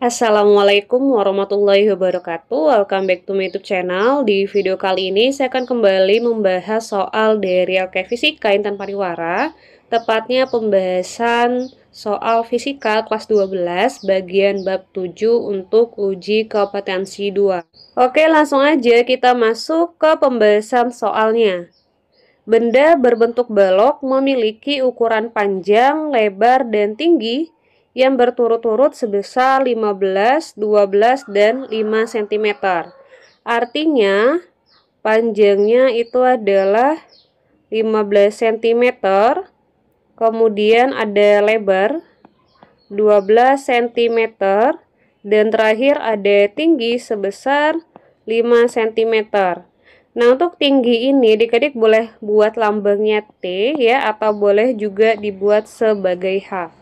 Assalamualaikum warahmatullahi wabarakatuh. Welcome back to my YouTube channel. Di video kali ini saya akan kembali membahas soal dari LK Fisika Intan Pariwara, tepatnya pembahasan soal fisika kelas 12 bagian bab 7 untuk uji kompetensi 2. Oke, langsung aja kita masuk ke pembahasan soalnya. Benda berbentuk balok memiliki ukuran panjang, lebar, dan tinggi yang berturut-turut sebesar 15, 12, dan 5 cm. Artinya, panjangnya itu adalah 15 cm, kemudian ada lebar 12 cm, dan terakhir ada tinggi sebesar 5 cm. Nah, untuk tinggi ini adik-adik boleh buat lambangnya T ya, atau boleh juga dibuat sebagai H.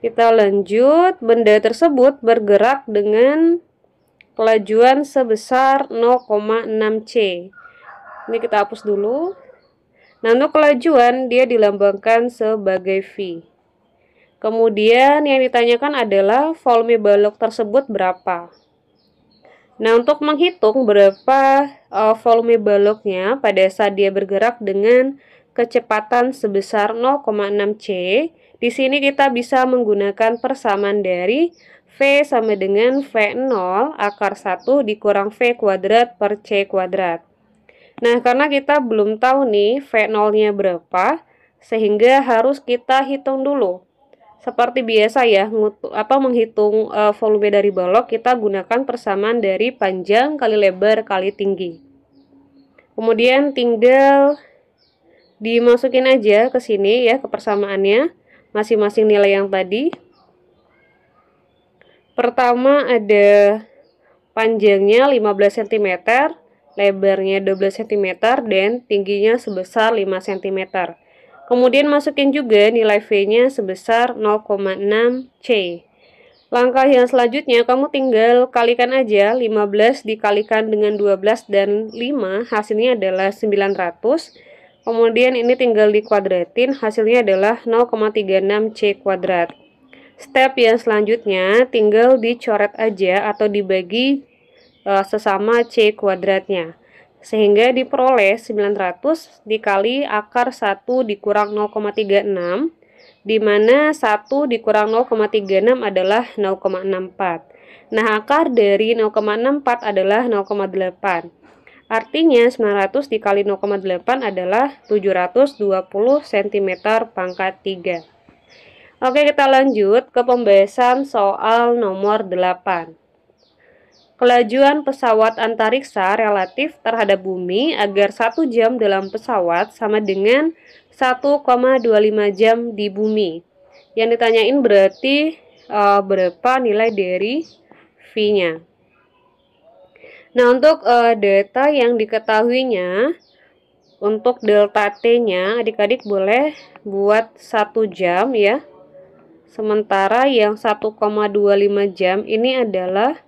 Kita lanjut, benda tersebut bergerak dengan kelajuan sebesar 0,6 C. Ini kita hapus dulu. Nah, untuk kelajuan dia dilambangkan sebagai V. Kemudian yang ditanyakan adalah volume balok tersebut berapa. Nah, untuk menghitung berapa volume baloknya pada saat dia bergerak dengan kecepatan sebesar 0,6 C, di sini kita bisa menggunakan persamaan dari V sama dengan V0 akar 1 dikurang V kuadrat per C kuadrat. Nah, karena kita belum tahu nih V0-nya berapa, sehingga harus kita hitung dulu. Seperti biasa ya, menghitung volume dari balok, kita gunakan persamaan dari panjang kali lebar kali tinggi. Kemudian tinggal dimasukin aja ke sini ya, ke persamaannya, masing-masing nilai yang tadi. Pertama ada panjangnya 15 cm, lebarnya 12 cm, dan tingginya sebesar 5 cm. Kemudian masukin juga nilai V-nya sebesar 0,6 C. Langkah yang selanjutnya kamu tinggal kalikan aja 15 dikalikan dengan 12 dan 5, hasilnya adalah 900. Kemudian ini tinggal dikuadratin, hasilnya adalah 0,36 C kuadrat. Step yang selanjutnya tinggal dicoret aja atau dibagi sesama C kuadratnya. Sehingga diperoleh 900 dikali akar 1 dikurang 0,36, di mana 1 dikurang 0,36 adalah 0,64. Nah, akar dari 0,64 adalah 0,8. Artinya 900 dikali 0,8 adalah 720 cm pangkat 3. Oke, kita lanjut ke pembahasan soal nomor 8. Kelajuan pesawat antariksa relatif terhadap bumi agar 1 jam dalam pesawat sama dengan 1,25 jam di bumi. Yang ditanyain berarti berapa nilai dari V-nya. Nah, untuk data yang diketahuinya, untuk delta T-nya adik-adik boleh buat 1 jam ya. Sementara yang 1,25 jam ini adalah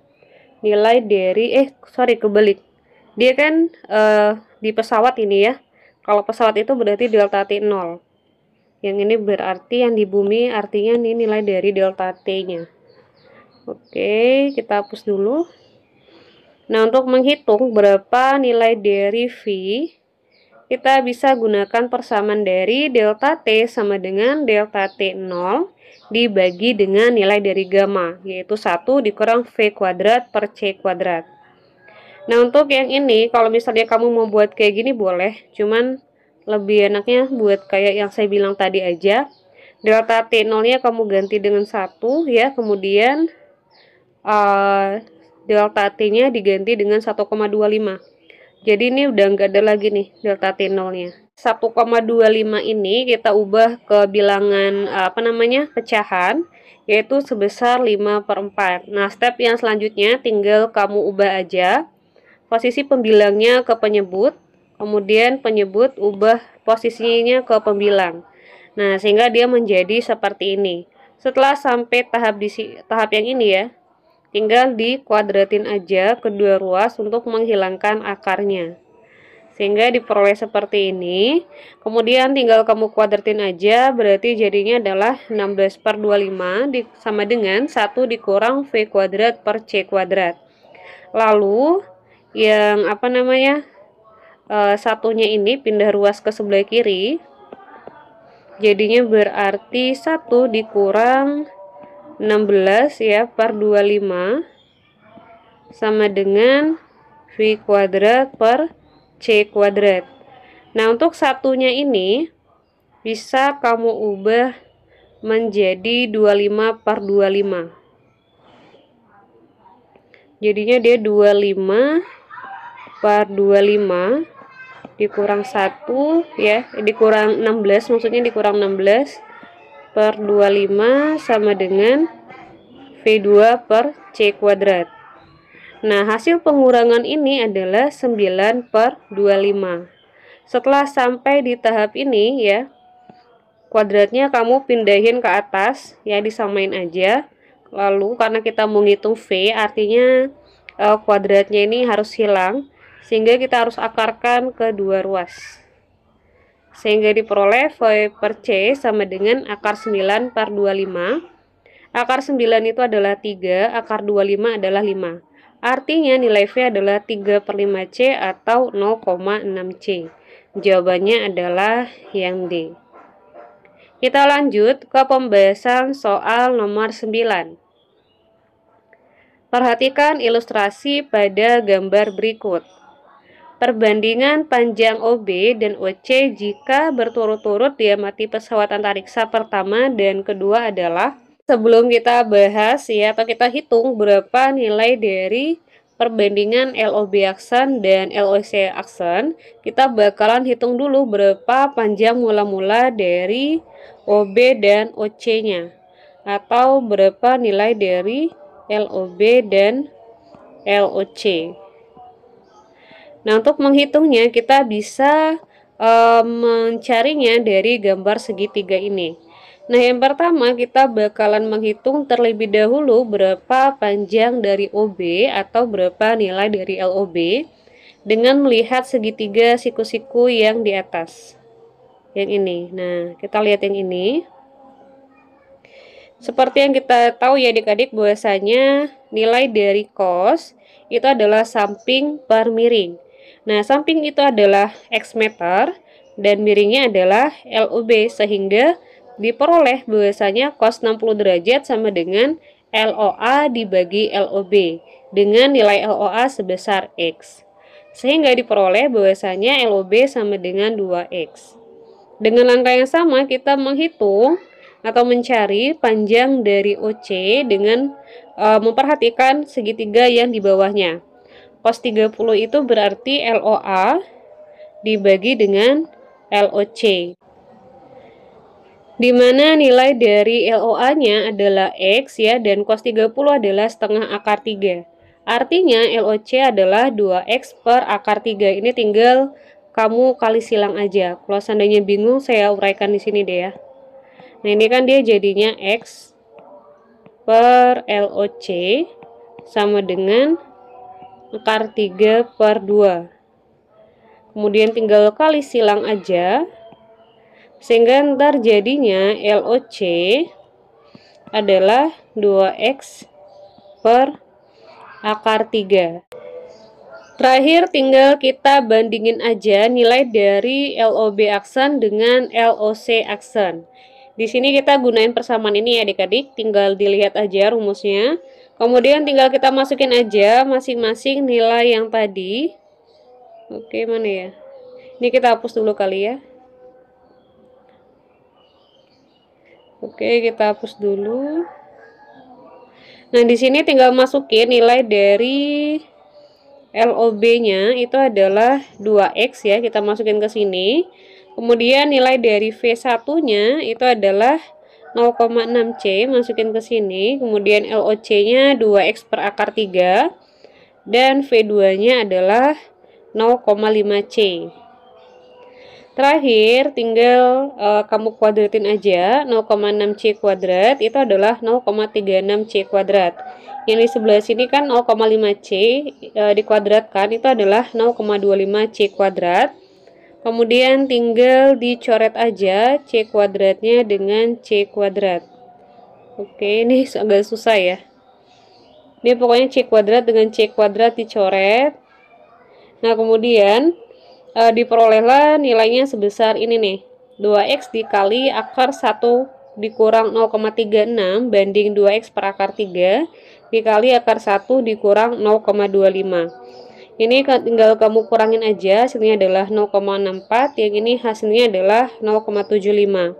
nilai dari kebalik. Dia kan di pesawat ini ya. Kalau pesawat itu berarti delta T 0. Yang ini berarti yang di bumi artinya ini nilai dari delta T-nya. Oke, kita hapus dulu. Nah, untuk menghitung berapa nilai dari V, kita bisa gunakan persamaan dari delta T sama dengan delta T 0 dibagi dengan nilai dari gamma, yaitu 1 dikurang V kuadrat per C kuadrat. Nah, untuk yang ini, kalau misalnya kamu mau buat kayak gini boleh, cuman lebih enaknya buat kayak yang saya bilang tadi aja. Delta T0-nya kamu ganti dengan 1 ya, kemudian delta T-nya diganti dengan 1,25. Jadi ini udah nggak ada lagi nih delta T0-nya. 1,25 ini kita ubah ke bilangan pecahan, yaitu sebesar 5/4. Nah, step yang selanjutnya tinggal kamu ubah aja posisi pembilangnya ke penyebut, kemudian penyebut ubah posisinya ke pembilang. Nah, sehingga dia menjadi seperti ini. Setelah sampai tahap yang ini ya, tinggal dikuadratin aja kedua ruas untuk menghilangkan akarnya. Sehingga diperoleh seperti ini. Kemudian tinggal kamu kuadratin aja, berarti jadinya adalah 16/25 sama dengan 1 dikurang V kuadrat per C kuadrat. Lalu yang satunya ini pindah ruas ke sebelah kiri. Jadinya berarti 1 dikurang 16 ya per 25 sama dengan V kuadrat per C kuadrat. Nah, untuk satunya ini bisa kamu ubah menjadi 25/25. Jadinya dia 25/25 dikurang 1 ya, dikurang 16, maksudnya dikurang 16/25 sama dengan V2 per C kuadrat. Nah, hasil pengurangan ini adalah 9/25. Setelah sampai di tahap ini ya, kuadratnya kamu pindahin ke atas ya, disamain aja. Lalu karena kita mau ngitung V, artinya kuadratnya ini harus hilang, sehingga kita harus akarkan ke dua ruas. Sehingga diperoleh V per C sama dengan akar 9/25. Akar 9 itu adalah 3, akar 25 adalah 5. Artinya nilai V adalah 3/5C atau 0,6C. Jawabannya adalah yang D. Kita lanjut ke pembahasan soal nomor 9. Perhatikan ilustrasi pada gambar berikut. Perbandingan panjang OB dan OC jika berturut-turut diamati pesawat antariksa pertama dan kedua adalah. Sebelum kita bahas ya, atau kita hitung berapa nilai dari perbandingan LOB aksen dan LOC aksen, kita bakalan hitung dulu berapa panjang mula-mula dari OB dan OC-nya, atau berapa nilai dari LOB dan LOC. Nah, untuk menghitungnya kita bisa mencarinya dari gambar segitiga ini. Nah, yang pertama kita bakalan menghitung terlebih dahulu berapa panjang dari OB atau berapa nilai dari LOB dengan melihat segitiga siku-siku yang di atas. Yang ini. Nah, kita lihat yang ini. Seperti yang kita tahu ya adik-adik, bahwasanya nilai dari cos itu adalah samping per miring. Nah, samping itu adalah X meter dan miringnya adalah LOB, sehingga diperoleh bahwasanya cos 60 derajat sama dengan LOA dibagi LOB dengan nilai LOA sebesar X. Sehingga diperoleh bahwasanya LOB sama dengan 2X. Dengan langkah yang sama kita menghitung atau mencari panjang dari OC dengan memperhatikan segitiga yang di bawahnya. Cos 30 itu berarti LOA dibagi dengan LOC. Di mana nilai dari LOA-nya adalah X ya, dan cos 30 adalah setengah akar 3. Artinya LOC adalah 2X per akar 3. Ini tinggal kamu kali silang aja. Kalau seandainya bingung, saya uraikan di sini deh ya. Nah, ini kan dia jadinya X per LOC sama dengan akar 3/2. Kemudian tinggal kali silang aja. Sehingga ntar jadinya LOC adalah 2X per akar 3. Terakhir tinggal kita bandingin aja nilai dari LOB aksen dengan LOC aksen. Di sini kita gunain persamaan ini ya adik-adik, tinggal dilihat aja rumusnya. Kemudian tinggal kita masukin aja masing-masing nilai yang tadi. Oke, mana ya? Ini kita hapus dulu kali ya. Oke, kita hapus dulu. Nah, di sini tinggal masukin nilai dari LOB-nya itu adalah 2X ya, kita masukin ke sini. Kemudian nilai dari V1-nya itu adalah 0,6C, masukin ke sini. Kemudian LOC-nya 2X per akar 3 dan V2-nya adalah 0,5C. Terakhir, tinggal kamu kuadratin aja. 0,6C kuadrat itu adalah 0,36C kuadrat. Yang di sebelah sini kan 0,5C dikuadratkan itu adalah 0,25C kuadrat. Kemudian tinggal dicoret aja C kuadratnya dengan C kuadrat. Oke, ini agak susah ya. Ini pokoknya C kuadrat dengan C kuadrat dicoret. Nah, kemudian diperolehlah nilainya sebesar ini nih, 2x dikali akar 1 dikurang 0,36 banding 2x per akar 3 dikali akar 1 dikurang 0,25. Ini tinggal kamu kurangin aja, hasilnya adalah 0,64, yang ini hasilnya adalah 0,75.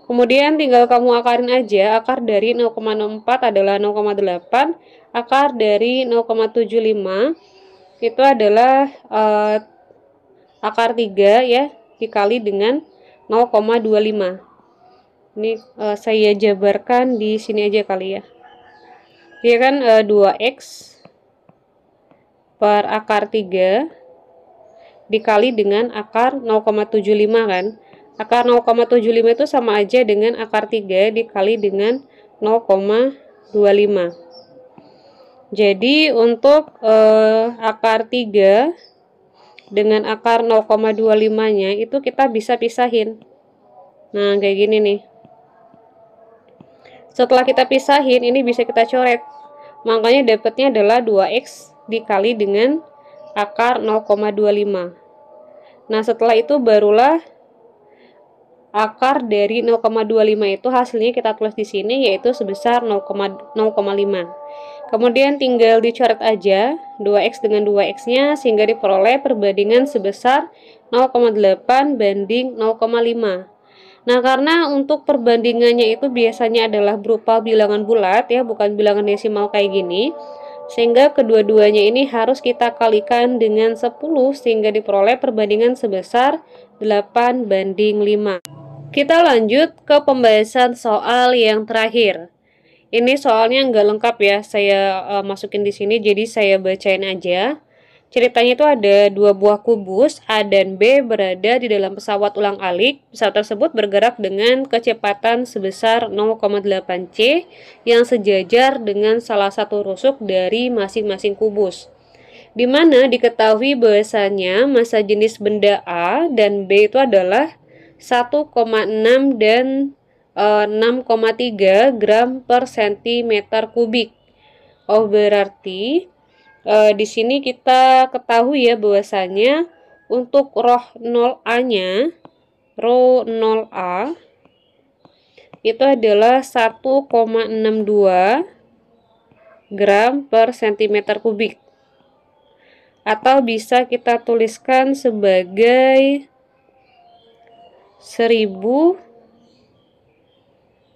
Kemudian tinggal kamu akarin aja, akar dari 0,64 adalah 0,8, akar dari 0,75 itu adalah akar 3 ya, dikali dengan 0,25. Ini saya jabarkan di sini aja kali ya. Dia kan 2x per akar 3 dikali dengan akar 0,75 kan. Akar 0,75 itu sama aja dengan akar 3 dikali dengan 0,25. Jadi untuk akar 3 dengan akar 0,25-nya itu kita bisa pisahin. Nah, kayak gini nih. Setelah kita pisahin, ini bisa kita coret. Makanya dapatnya adalah 2x dikali dengan akar 0,25. Nah, setelah itu barulah akar dari 0,25 itu hasilnya kita tulis di sini, yaitu sebesar 0,5. Kemudian tinggal dicoret aja 2x dengan 2x-nya sehingga diperoleh perbandingan sebesar 0,8 banding 0,5. Nah, karena untuk perbandingannya itu biasanya adalah berupa bilangan bulat ya, bukan bilangan desimal kayak gini, sehingga kedua-duanya ini harus kita kalikan dengan 10 sehingga diperoleh perbandingan sebesar 8 banding 5. Kita lanjut ke pembahasan soal yang terakhir. Ini soalnya nggak lengkap ya, saya masukin di sini, jadi saya bacain aja. Ceritanya itu ada dua buah kubus A dan B berada di dalam pesawat ulang-alik. Pesawat tersebut bergerak dengan kecepatan sebesar 0,8C yang sejajar dengan salah satu rusuk dari masing-masing kubus. Di mana diketahui bahwasanya massa jenis benda A dan B itu adalah 1,6 dan 6,3 gram per centimeter kubik. Oh, berarti di sini kita ketahui ya bahwasanya untuk rho 0A-nya, rho 0A itu adalah 1,62 gram per centimeter kubik. Atau bisa kita tuliskan sebagai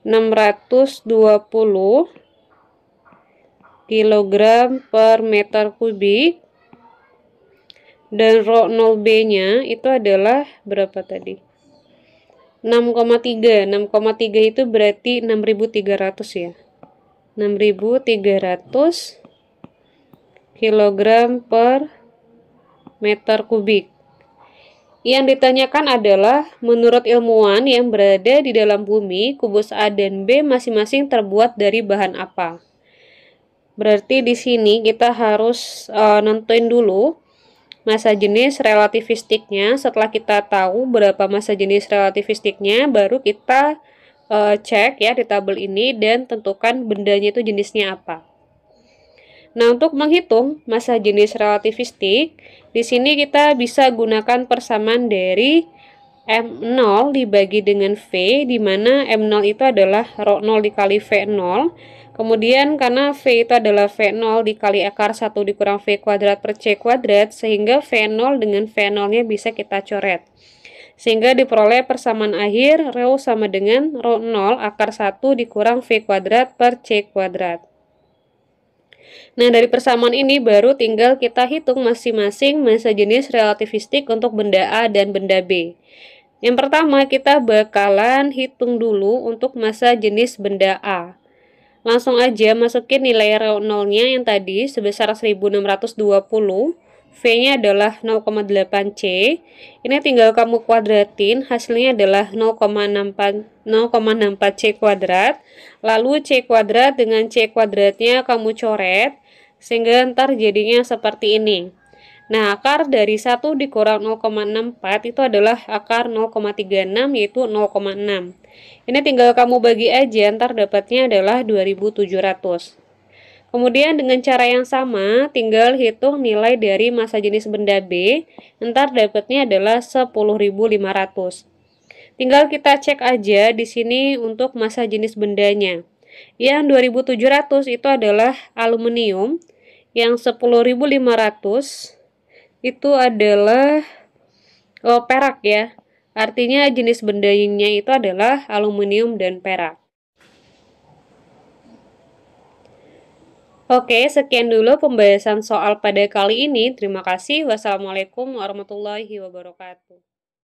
1620 kilogram per meter kubik, dan rho 0B-nya itu adalah berapa tadi? 6,3. 6,3 itu berarti 6.300 ya. 6.300 kilogram per meter kubik. Yang ditanyakan adalah, menurut ilmuwan yang berada di dalam bumi, kubus A dan B masing-masing terbuat dari bahan apa? Berarti di sini kita harus nentuin dulu massa jenis relativistiknya. Setelah kita tahu berapa massa jenis relativistiknya, baru kita cek ya di tabel ini dan tentukan bendanya itu jenisnya apa. Nah, untuk menghitung massa jenis relativistik, di sini kita bisa gunakan persamaan dari M0 dibagi dengan V, di mana M0 itu adalah rho 0 dikali V0. Kemudian karena V itu adalah V0 dikali akar 1 dikurang V kuadrat per C kuadrat, sehingga V0 dengan V0-nya bisa kita coret. Sehingga diperoleh persamaan akhir rho sama dengan rho 0 akar 1 dikurang V kuadrat per C kuadrat. Nah, dari persamaan ini baru tinggal kita hitung masing-masing massa jenis relativistik untuk benda A dan benda B. Yang pertama, kita bakalan hitung dulu untuk massa jenis benda A. Langsung aja masukin nilai rho 0-nya yang tadi sebesar 1620 V-nya adalah 0,8C. Ini tinggal kamu kuadratin, hasilnya adalah 0,64C kuadrat. Lalu C kuadrat dengan C kuadratnya kamu coret, sehingga ntar jadinya seperti ini. Nah, akar dari 1 dikurang 0,64 itu adalah akar 0,36, yaitu 0,6. Ini tinggal kamu bagi aja, ntar dapatnya adalah 2700. Kemudian dengan cara yang sama, tinggal hitung nilai dari massa jenis benda B, ntar dapatnya adalah 10.500. Tinggal kita cek aja di sini untuk massa jenis bendanya. Yang 2700 itu adalah aluminium, yang 10.500 itu adalah perak ya. Artinya jenis bendanya itu adalah aluminium dan perak. Oke, sekian dulu pembahasan soal pada kali ini. Terima kasih. Wassalamualaikum warahmatullahi wabarakatuh.